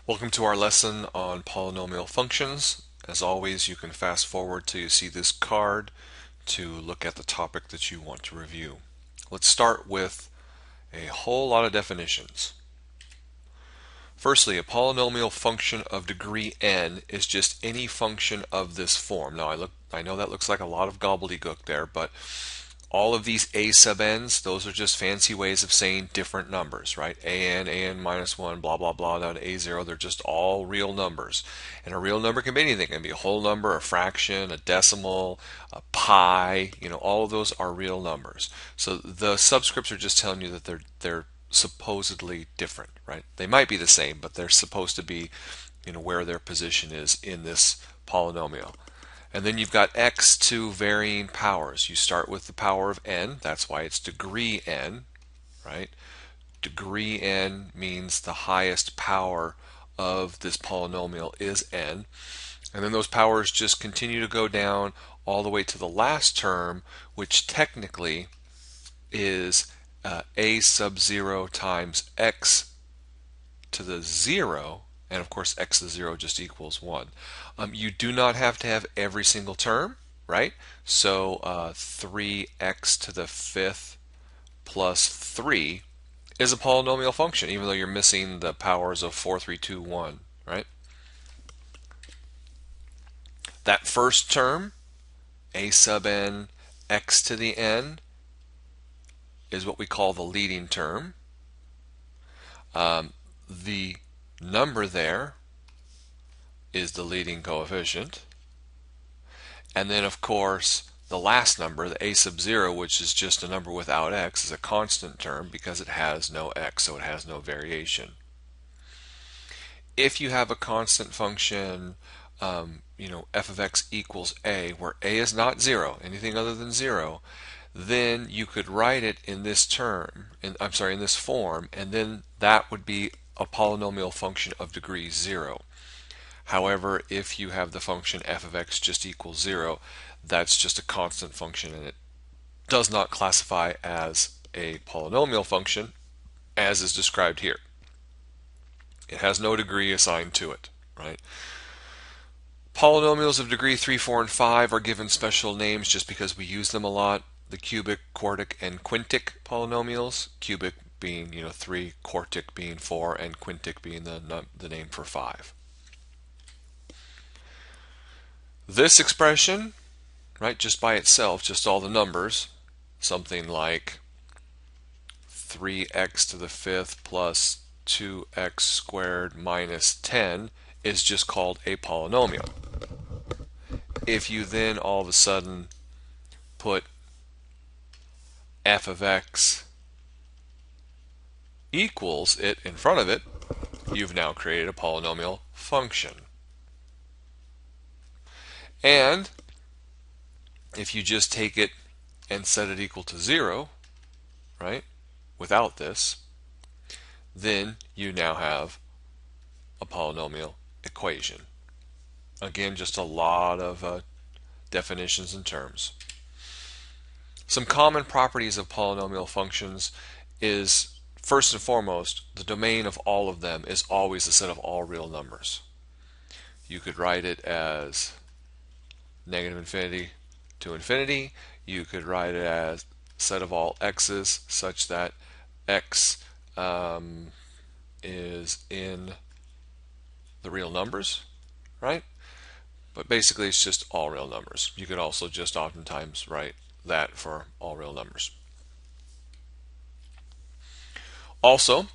Welcome to our lesson on polynomial functions. As always, you can fast forward till you see this card to look at the topic that you want to review. Let's start with a whole lot of definitions. Firstly, a polynomial function of degree n is just any function of this form. Now I know that looks like a lot of gobbledygook there, but all of these a sub n's, those are just fancy ways of saying different numbers, right? an minus 1, blah, blah, blah, down to a0. They're just all real numbers. And a real number can be anything. It can be a whole number, a fraction, a decimal, a pi. All of those are real numbers. So the subscripts are just telling you that they're supposedly different, right? They might be the same, but they're supposed to be, where their position is in this polynomial. And then you've got x to varying powers. You start with the power of n. That's why it's degree n, right? Degree n means the highest power of this polynomial is n. And then those powers just continue to go down all the way to the last term, which technically is a sub 0 times x to the 0, and of course x to the 0 just equals 1. You do not have to have every single term, right? So 3x to the 5th plus 3 is a polynomial function, even though you're missing the powers of 4, 3, 2, 1, right? That first term, a sub n x to the n, is what we call the leading term. The number there is the leading coefficient. And then, of course, the last number, the a sub 0, which is just a number without x, is a constant term because it has no x, so it has no variation. If you have a constant function, f of x equals a, where a is not 0, anything other than 0, then you could write it in this term, in this form, and then that would be a polynomial function of degree 0. However, if you have the function f of x just equals 0, that's just a constant function and it does not classify as a polynomial function as is described here. It has no degree assigned to it, right? Polynomials of degree 3, 4, and 5 are given special names just because we use them a lot. The cubic, quartic, and quintic polynomials, cubic being 3, quartic being 4, and quintic being the name for 5. This expression, right, just by itself, just all the numbers, something like 3x to the 5th plus 2x squared minus 10 is just called a polynomial. If you then all of a sudden put f of x equals it in front of it, you've now created a polynomial function. And if you just take it and set it equal to 0, right, without this, then you now have a polynomial equation. Again, just a lot of definitions and terms. Some common properties of polynomial functions is, first and foremost, the domain of all of them is always a set of all real numbers. You could write it as negative infinity to infinity. You could write it as set of all x's such that x is in the real numbers, right? But basically it's just all real numbers. You could also just oftentimes write that for all real numbers. Also,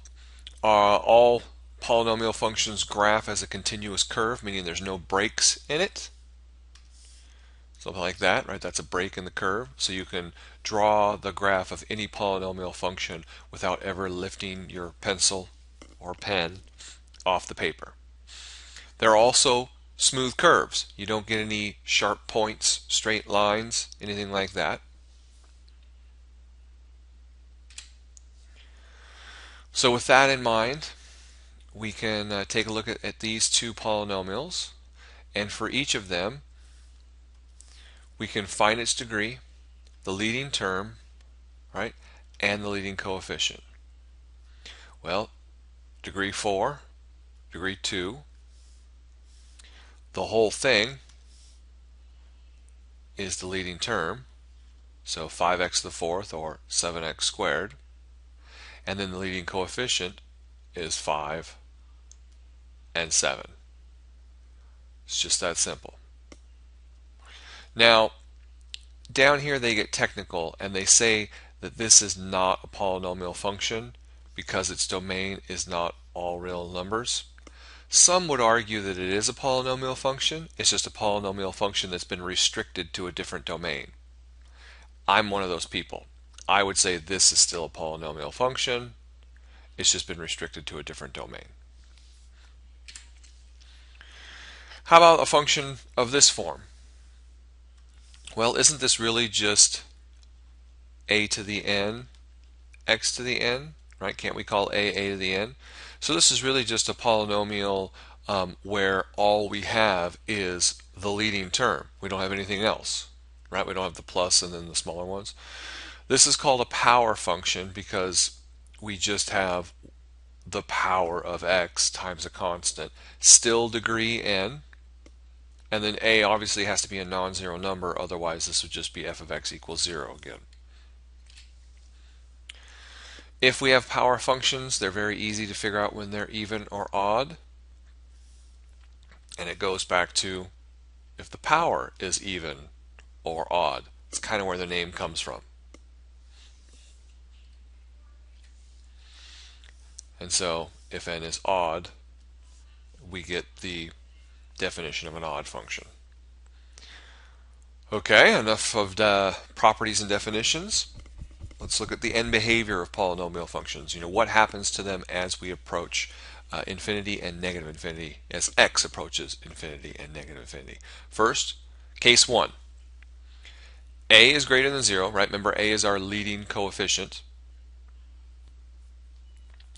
all polynomial functions graph as a continuous curve, meaning there's no breaks in it. Something like that, right? That's a break in the curve. So you can draw the graph of any polynomial function without ever lifting your pencil or pen off the paper. There are also smooth curves. You don't get any sharp points, straight lines, anything like that. So with that in mind, we can take a look at these two polynomials, and for each of them we can find its degree, the leading term, right, and the leading coefficient. Well, degree 4 degree 2. The whole thing is the leading term, so 5x to the fourth or 7x squared. And then the leading coefficient is 5 and 7. It's just that simple. Now, down here they get technical and they say that this is not a polynomial function because its domain is not all real numbers. Some would argue that it is a polynomial function. It's just a polynomial function that's been restricted to a different domain. I'm one of those people. I would say this is still a polynomial function. It's just been restricted to a different domain. How about a function of this form? Well, isn't this really just a to the n, x to the n, right? Can't we call a to the n? So this is really just a polynomial where all we have is the leading term. We don't have anything else, right? We don't have the plus and then the smaller ones. This is called a power function because we just have the power of x times a constant, still degree n, and then a obviously has to be a non-zero number, otherwise this would just be f of x equals 0 again. If we have power functions, they're very easy to figure out when they're even or odd. And it goes back to if the power is even or odd. It's kind of where the name comes from. And so if n is odd, we get the definition of an odd function. Okay, enough of the properties and definitions. Let's look at the end behavior of polynomial functions. What happens to them as we approach infinity and negative infinity, as x approaches infinity and negative infinity. First, case 1. A is greater than 0, right? Remember, a is our leading coefficient.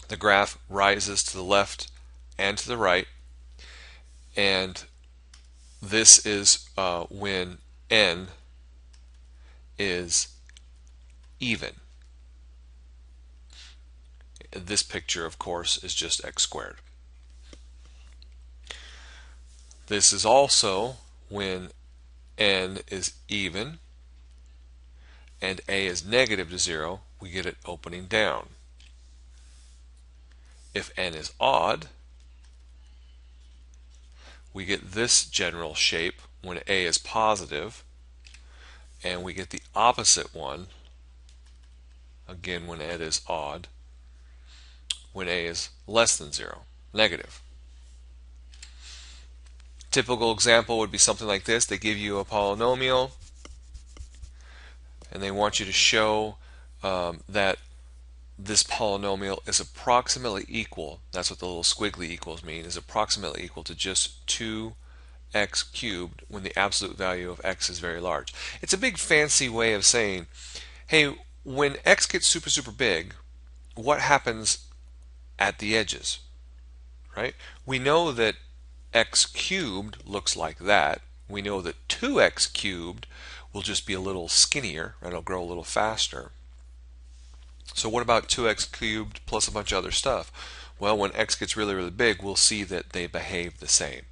The graph rises to the left and to the right, and this is when n is even. This picture, of course, is just x squared. This is also when n is even and a is negative to 0, we get it opening down. If n is odd, we get this general shape when a is positive, and we get the opposite one again when n is odd, when a is less than 0, negative. Typical example would be something like this. They give you a polynomial and they want you to show that this polynomial is approximately equal, that's what the little squiggly equals mean, is approximately equal to just 2x cubed when the absolute value of x is very large. It's a big fancy way of saying, hey, when x gets super, super big, what happens at the edges, right? We know that x cubed looks like that. We know that 2x cubed will just be a little skinnier, right? It'll grow a little faster. So what about 2x cubed plus a bunch of other stuff? Well, when x gets really, really big, we'll see that they behave the same.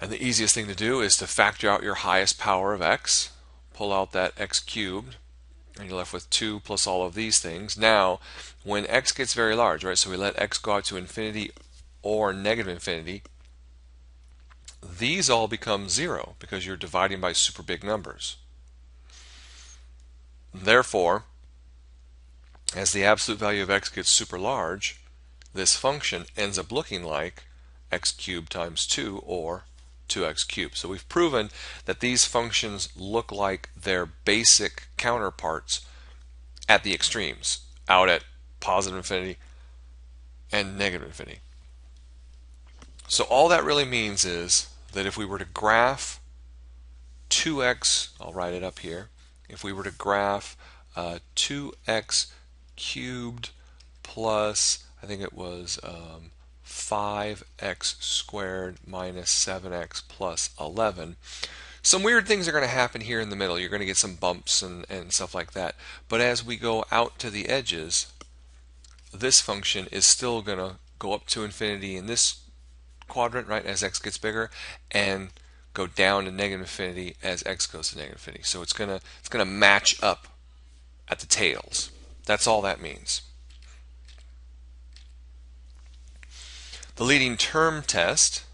And the easiest thing to do is to factor out your highest power of x, pull out that x cubed, and you're left with 2 plus all of these things. Now, when x gets very large, right, so we let x go out to infinity or negative infinity, these all become 0 because you're dividing by super big numbers. Therefore, as the absolute value of x gets super large, this function ends up looking like x cubed times 2 or 2x cubed. So we've proven that these functions look like their basic counterparts at the extremes, out at positive infinity and negative infinity. So all that really means is that if we were to graph 2x, I'll write it up here, if we were to graph 2x cubed plus, I think it was 5x squared minus 7x plus 11, some weird things are going to happen here in the middle. You're going to get some bumps and stuff like that. But as we go out to the edges, this function is still going to go up to infinity in this quadrant, right, as x gets bigger, and go down to negative infinity as x goes to negative infinity. So it's gonna match up at the tails. That's all that means. The leading term test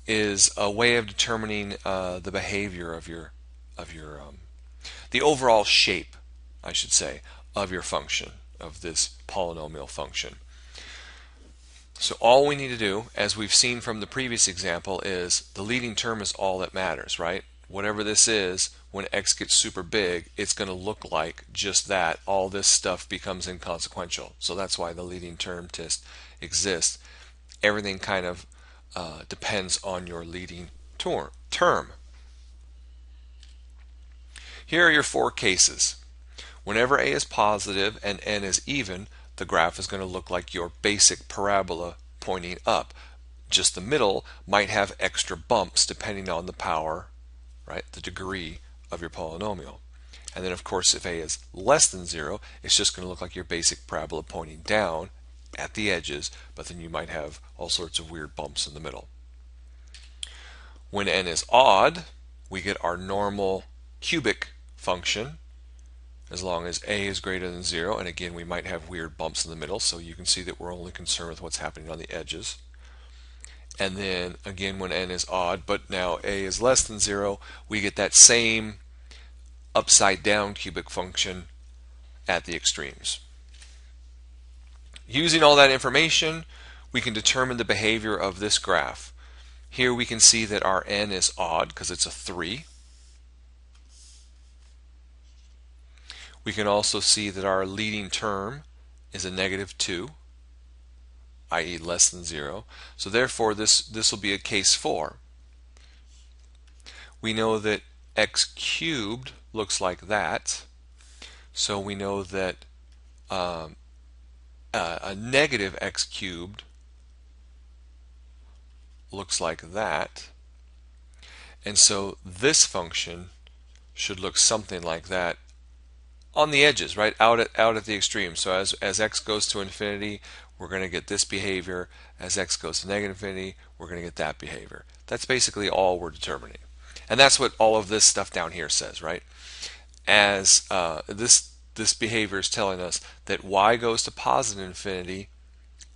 is a way of determining the behavior of your the overall shape, I should say, of your function, of this polynomial function. So all we need to do, as we've seen from the previous example, is the leading term is all that matters, right? Whatever this is, when x gets super big, it's going to look like just that. All this stuff becomes inconsequential. So that's why the leading term test exists. Everything kind of depends on your leading term. Here are your four cases. Whenever a is positive and n is even, the graph is going to look like your basic parabola pointing up. Just the middle might have extra bumps depending on the power, right, the degree of your polynomial. And then of course if a is less than 0, it's just going to look like your basic parabola pointing down at the edges, but then you might have all sorts of weird bumps in the middle. When n is odd, we get our normal cubic function as long as a is greater than 0, and again we might have weird bumps in the middle, so you can see that we're only concerned with what's happening on the edges. And then again when n is odd, but now a is less than 0, we get that same upside down cubic function at the extremes. Using all that information, we can determine the behavior of this graph. Here we can see that our n is odd because it's a 3. We can also see that our leading term is a negative 2, i.e. less than 0. So therefore this will be a case 4. We know that x cubed looks like that. So we know that a negative x cubed looks like that. And so this function should look something like that on the edges, right, out at the extreme. So as x goes to infinity, we're going to get this behavior. As x goes to negative infinity, we're going to get that behavior. That's basically all we're determining. And that's what all of this stuff down here says, right? As this behavior is telling us that y goes to positive infinity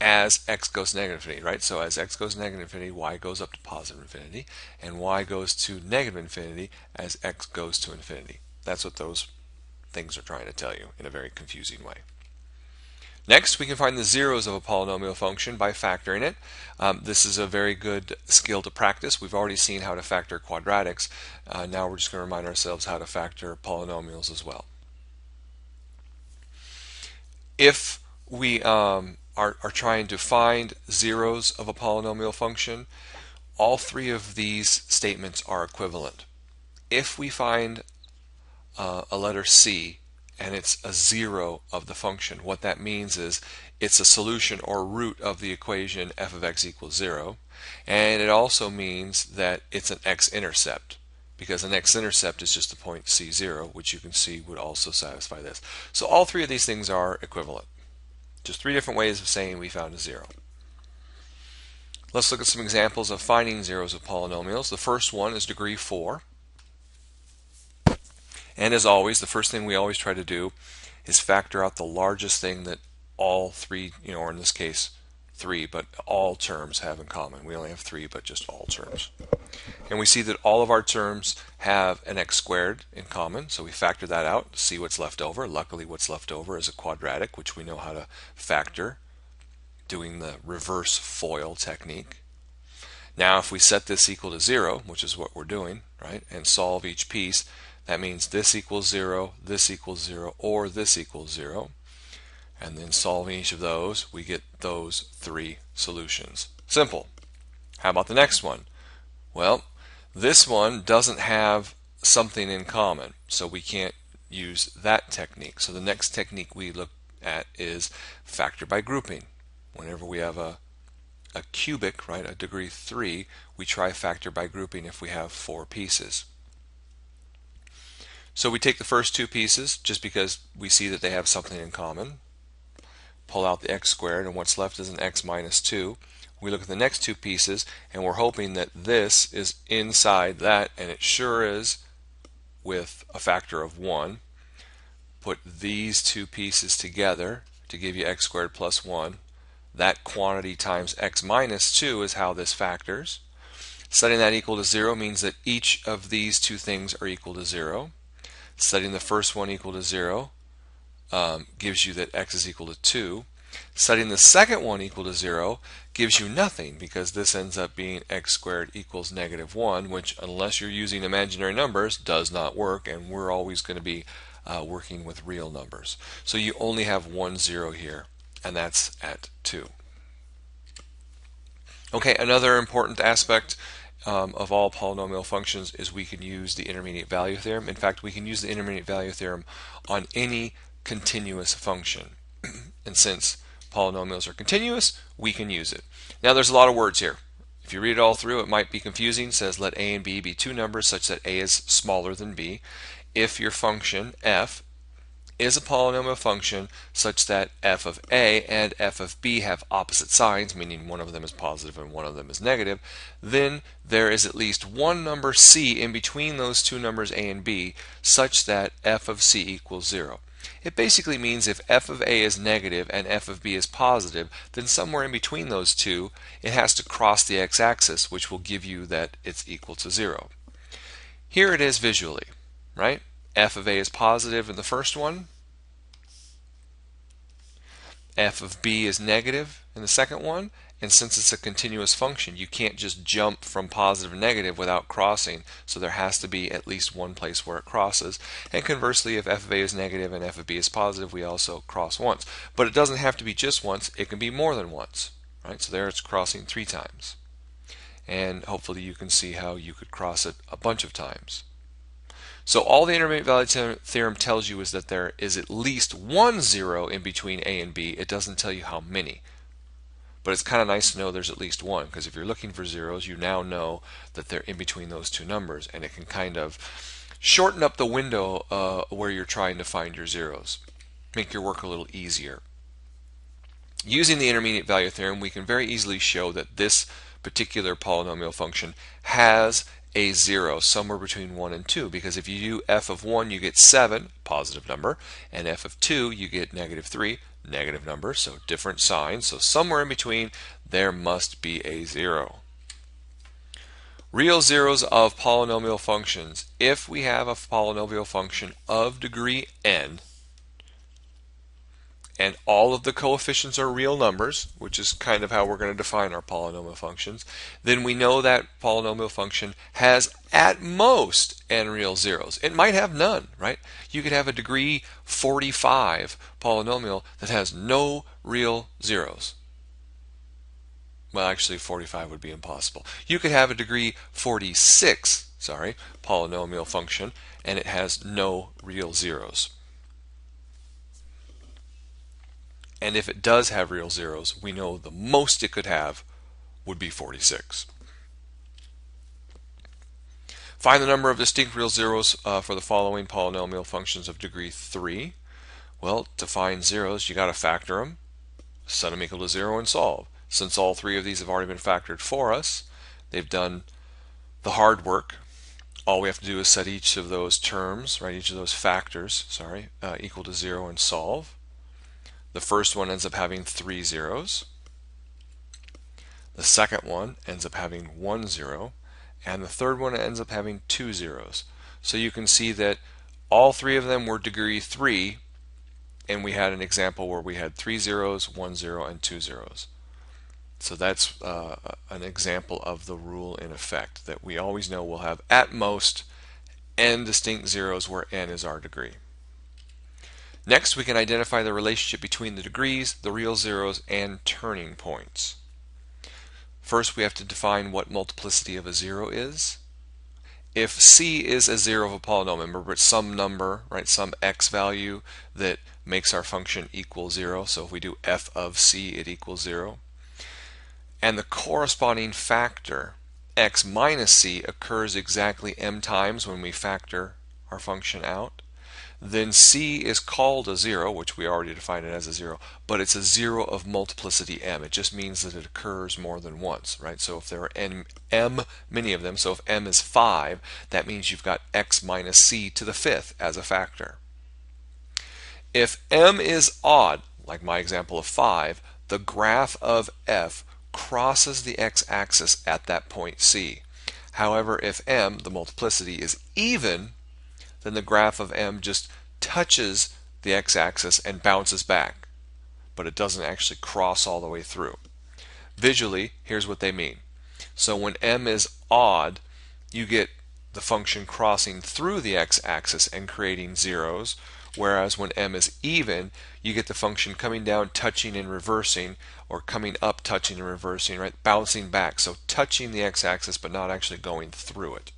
as x goes to negative infinity, right? So as x goes to negative infinity, y goes up to positive infinity, and y goes to negative infinity as x goes to infinity. That's what those things are trying to tell you in a very confusing way. Next, we can find the zeros of a polynomial function by factoring it. This is a very good skill to practice. We've already seen how to factor quadratics. Now we're just going to remind ourselves how to factor polynomials as well. If we are trying to find zeros of a polynomial function, all three of these statements are equivalent. If we find a letter C and it's a zero of the function, what that means is it's a solution or root of the equation f of x equals 0, and it also means that it's an x-intercept, because an x-intercept is just the point C0, which you can see would also satisfy this. So all three of these things are equivalent. Just three different ways of saying we found a zero. Let's look at some examples of finding zeros of polynomials. The first one is degree 4. And as always, the first thing we always try to do is factor out the largest thing that all three, or in this case 3, but all terms have in common. We only have 3, but just all terms. And we see that all of our terms have an x squared in common, so we factor that out to see what's left over. Luckily, what's left over is a quadratic, which we know how to factor doing the reverse FOIL technique. Now, if we set this equal to 0, which is what we're doing, right, and solve each piece, that means this equals 0, this equals 0, or this equals 0. And then solving each of those, we get those 3 solutions. Simple. How about the next one? Well, this one doesn't have something in common, so we can't use that technique. So the next technique we look at is factor by grouping. Whenever we have a cubic, right, a degree 3, we try factor by grouping if we have 4 pieces. So we take the first 2 pieces just because we see that they have something in common. pull out the x squared, and what's left is an x minus 2. We look at the next two pieces, and we're hoping that this is inside that, and it sure is, with a factor of 1. Put these two pieces together to give you x squared plus 1. That quantity times x minus 2 is how this factors. Setting that equal to 0 means that each of these two things are equal to 0. Setting the first one equal to 0 gives you that x is equal to 2. Setting the second one equal to 0 gives you nothing, because this ends up being x squared equals negative 1, which, unless you're using imaginary numbers, does not work, and we're always going to be working with real numbers. So you only have one 0 here, and that's at 2. Okay, another important aspect of all polynomial functions is we can use the intermediate value theorem. In fact, we can use the intermediate value theorem on any continuous function. And since polynomials are continuous, we can use it. Now, there's a lot of words here. If you read it all through, it might be confusing. It says let a and b be two numbers such that a is smaller than b. If your function f is a polynomial function such that f of a and f of b have opposite signs, meaning one of them is positive and one of them is negative, then there is at least one number c in between those two numbers a and b such that f of c equals 0. It basically means if f of a is negative and f of b is positive, then somewhere in between those two it has to cross the x-axis, which will give you that it's equal to 0. Here it is visually, right? F of a is positive in the first one, f of b is negative in the second one, and since it's a continuous function, you can't just jump from positive to negative without crossing, so there has to be at least one place where it crosses. And conversely, if f of a is negative and f of b is positive, we also cross once. But it doesn't have to be just once, it can be more than once, right? So there it's crossing 3 times. And hopefully you can see how you could cross it a bunch of times. So all the intermediate value theorem tells you is that there is at least one 0 in between a and b. It doesn't tell you how many. But it's kind of nice to know there's at least one, because if you're looking for zeros, you now know that they're in between those two numbers, and it can kind of shorten up the window where you're trying to find your zeros, make your work a little easier. Using the intermediate value theorem, we can very easily show that this particular polynomial function has a 0 somewhere between 1 and 2, because if you do f of 1, you get 7, positive number, and f of 2, you get negative 3, negative number, so different signs. So somewhere in between, there must be a 0. Real zeros of polynomial functions. If we have a polynomial function of degree n, and all of the coefficients are real numbers, which is kind of how we're going to define our polynomial functions, then we know that polynomial function has at most n real zeros. It might have none, right? You could have a degree 45 polynomial that has no real zeros. Well, actually 45 would be impossible. You could have a degree 46, polynomial function, and it has no real zeros. And if it does have real zeros, we know the most it could have would be 46. Find the number of distinct real zeros for the following polynomial functions of degree 3. Well, to find zeros, you got to factor them, set them equal to 0, and solve. Since all three of these have already been factored for us, they've done the hard work. All we have to do is set each of those terms, right, each of those factors, equal to 0 and solve. The first one ends up having 3 zeros. The second one ends up having 1 0. And the third one ends up having 2 zeros. So you can see that all three of them were degree 3, and we had an example where we had 3 zeros, 1 0, and 2 zeros. So that's an example of the rule in effect, that we always know we'll have at most n distinct zeros where n is our degree. Next, we can identify the relationship between the degrees, the real zeros, and turning points. First, we have to define what multiplicity of a 0 is. If c is a 0 of a polynomial, remember it's some number, right, some x value that makes our function equal 0. So if we do f of c, it equals 0. And the corresponding factor, x minus c, occurs exactly m times when we factor our function out, then C is called a 0, which we already defined it as a 0, but it's a 0 of multiplicity m. It just means that it occurs more than once, right? So if there are m many of them, so if m is 5, that means you've got x minus c to the 5th as a factor. If m is odd, like my example of 5, the graph of f crosses the x-axis at that point C. However, if m, the multiplicity, is even, then the graph of m just touches the x-axis and bounces back, but it doesn't actually cross all the way through. Visually, here's what they mean. So when m is odd, you get the function crossing through the x-axis and creating zeros, whereas when m is even, you get the function coming down, touching and reversing, or coming up, touching and reversing, right? Bouncing back, so touching the x-axis but not actually going through it.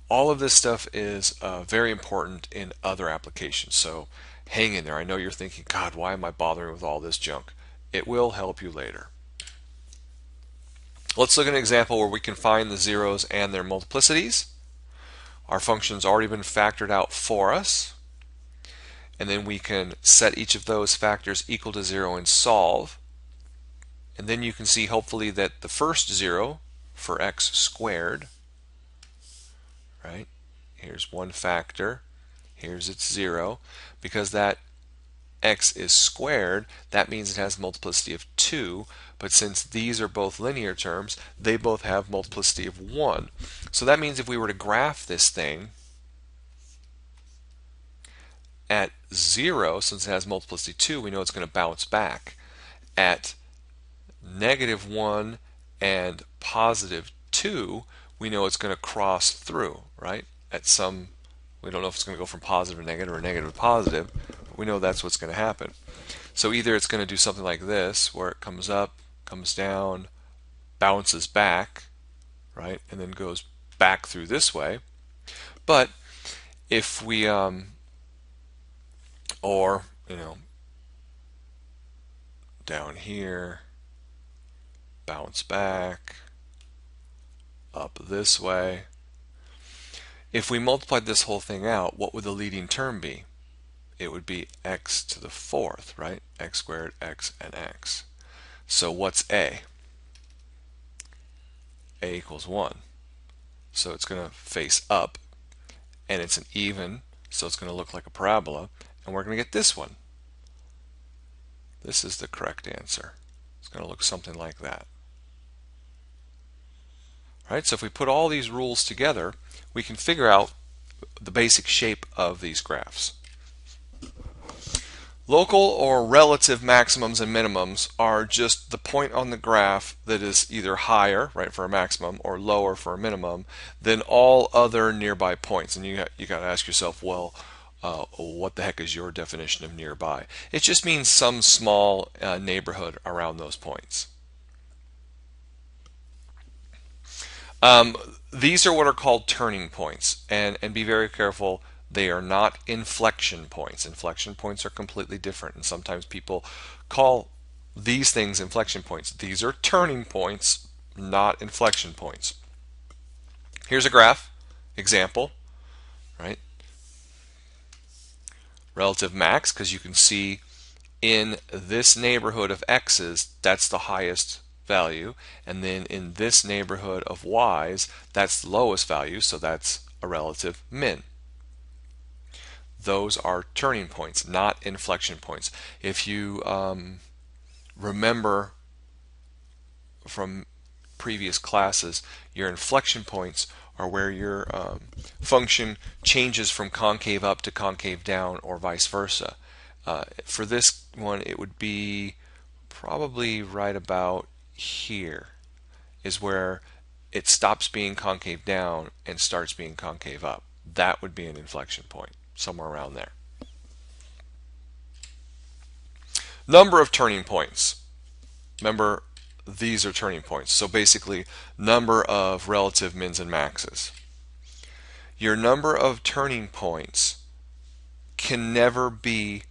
All of this stuff is very important in other applications, so hang in there. I know you're thinking, God, why am I bothering with all this junk? It will help you later. Let's look at an example where we can find the zeros and their multiplicities. Our function's already been factored out for us, and then we can set each of those factors equal to 0 and solve. And then you can see hopefully that the first 0 for x squared, right? Here's one factor, here's its 0. Because that x is squared, that means it has a multiplicity of 2, but since these are both linear terms, they both have multiplicity of 1. So that means if we were to graph this thing at 0, since it has multiplicity 2, we know it's going to bounce back. At -1 and +2, we know it's going to cross through, right? At some, we don't know if it's going to go from positive to negative or negative to positive, but we know that's what's going to happen. So either it's going to do something like this, where it comes up, comes down, bounces back, right, and then goes back through this way. But if we, or, down here, bounce back, up this way. If we multiplied this whole thing out, what would the leading term be? It would be x to the 4th, right? X squared, x, and x. So what's a? A equals 1. So it's going to face up, and it's an even, so it's going to look like a parabola, and we're going to get this one. This is the correct answer. It's going to look something like that. Right? So if we put all these rules together, we can figure out the basic shape of these graphs. Local or relative maximums and minimums are just the point on the graph that is either higher, right, for a maximum, or lower for a minimum than all other nearby points. And you got to ask yourself, well, what the heck is your definition of nearby? It just means some small neighborhood around those points. These are what are called turning points, and be very careful. They are not inflection points. Inflection points are completely different, and sometimes people call these things inflection points. These are turning points, not inflection points. Here's a graph example, right? Relative max, because you can see in this neighborhood of x's, that's the highest value, and then in this neighborhood of y's, that's the lowest value, so that's a relative min. Those are turning points, not inflection points. If you remember from previous classes, your inflection points are where your function changes from concave up to concave down, or vice versa. For this one, it would be probably right about here is where it stops being concave down and starts being concave up. That would be an inflection point, somewhere around there. Number of turning points. Remember, these are turning points. So basically, number of relative mins and maxes. Your number of turning points can never be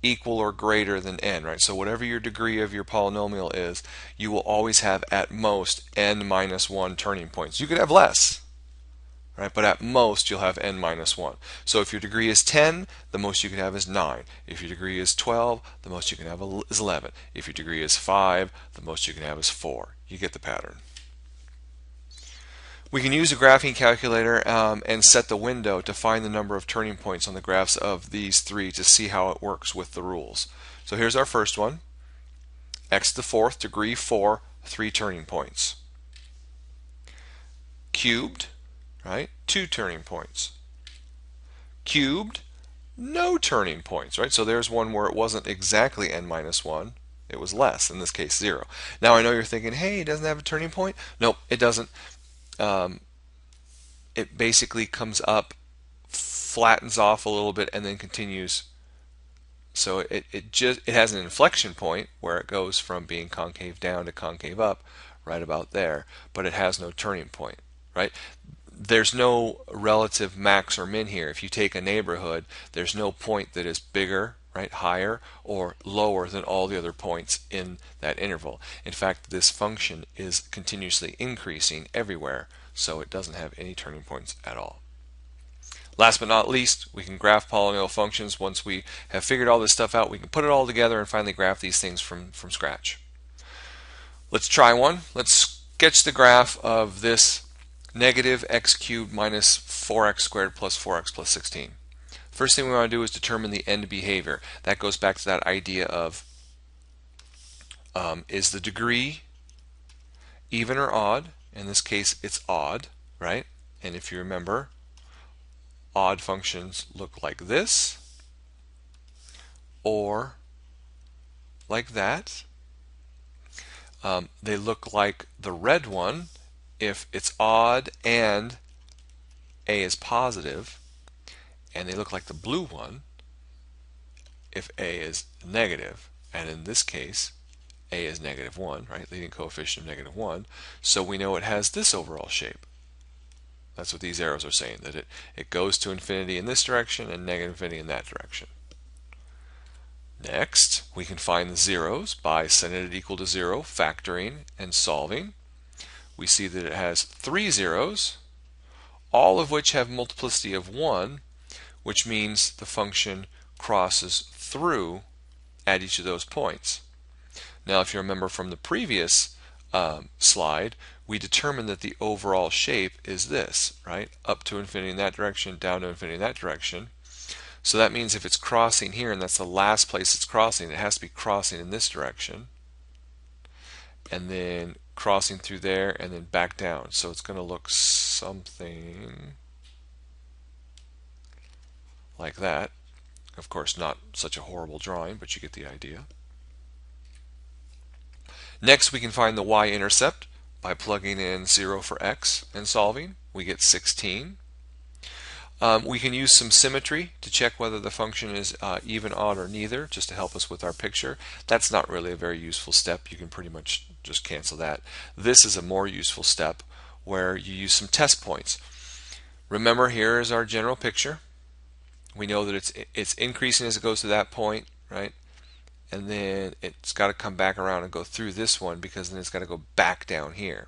equal or greater than n, right? So whatever your degree of your polynomial is, you will always have at most n minus 1 turning points. You could have less, right? But at most you'll have n minus 1. So if your degree is 10, the most you can have is 9. If your degree is 12, the most you can have is 11. If your degree is 5, the most you can have is 4. You get the pattern. We can use a graphing calculator and set the window to find the number of turning points on the graphs of these three to see how it works with the rules. So here's our first one. X to the fourth, degree 4, 3 turning points. Cubed, right? 2 turning points. Cubed, no turning points, right? So there's one where it wasn't exactly n minus 1. It was less, in this case 0. Now I know you're thinking, hey, it doesn't have a turning point. Nope, it doesn't. It basically comes up, flattens off a little bit, and then continues. So it has an inflection point where it goes from being concave down to concave up, right about there, but it has no turning point, right? There's no relative max or min here. If you take a neighborhood, there's no point that is bigger, right, higher, or lower than all the other points in that interval. In fact, this function is continuously increasing everywhere, so it doesn't have any turning points at all. Last but not least, we can graph polynomial functions. Once we have figured all this stuff out, we can put it all together and finally graph these things from scratch. Let's try one. Let's sketch the graph of this negative x cubed minus 4x squared plus 4x plus 16. First thing we want to do is determine the end behavior. That goes back to that idea of is the degree even or odd? In this case, it's odd, right? And if you remember, odd functions look like this or like that. They look like the red one if it's odd and a is positive, and they look like the blue one if a is negative, and in this case a is -1, right, leading coefficient of -1, so we know it has this overall shape. That's what these arrows are saying, that it goes to infinity in this direction and negative infinity in that direction. Next, we can find the zeros by setting it equal to 0, factoring, and solving. We see that it has 3 zeros, all of which have multiplicity of 1, which means the function crosses through at each of those points. Now, if you remember from the previous slide, we determined that the overall shape is this, right? Up to infinity in that direction, down to infinity in that direction. So that means if it's crossing here, and that's the last place it's crossing, it has to be crossing in this direction, and then crossing through there, and then back down. So it's going to look something like that. Of course, not such a horrible drawing, but you get the idea. Next, we can find the y-intercept by plugging in 0 for x and solving. We get 16. We can use some symmetry to check whether the function is even, odd, or neither, just to help us with our picture. That's not really a very useful step. You can pretty much just cancel that. This is a more useful step where you use some test points. Remember, here is our general picture. We know that it's increasing as it goes to that point, right? And then it's got to come back around and go through this one, because then it's got to go back down here.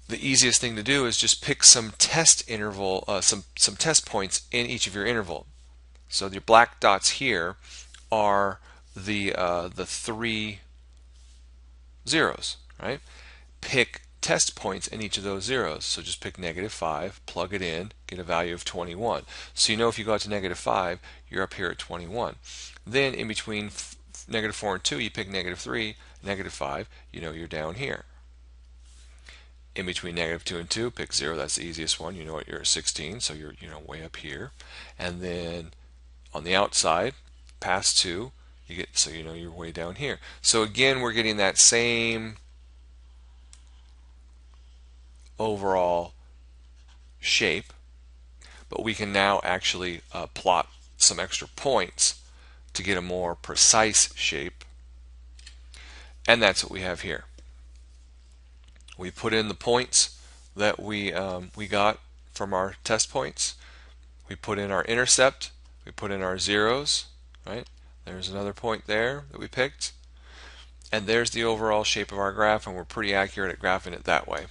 The easiest thing to do is just pick some test interval, some test points in each of your interval. So your black dots here are the 3 zeros, right? Pick test points in each of those zeros. So just pick -5, plug it in, get a value of 21. So you know if you go out to -5, you're up here at 21. Then in between -4 and 2, you pick -3, -5, you know you're down here. In between -2 and 2, pick 0, that's the easiest one. You know what, you're at 16, so you're way up here. And then on the outside, past 2, you get, so you know you're way down here. So again, we're getting that same overall shape, but we can now actually plot some extra points to get a more precise shape, and that's what we have here. We put in the points that we got from our test points. We put in our intercept. We put in our zeros, right? There's another point there that we picked, and there's the overall shape of our graph, and we're pretty accurate at graphing it that way.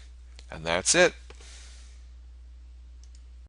And that's it.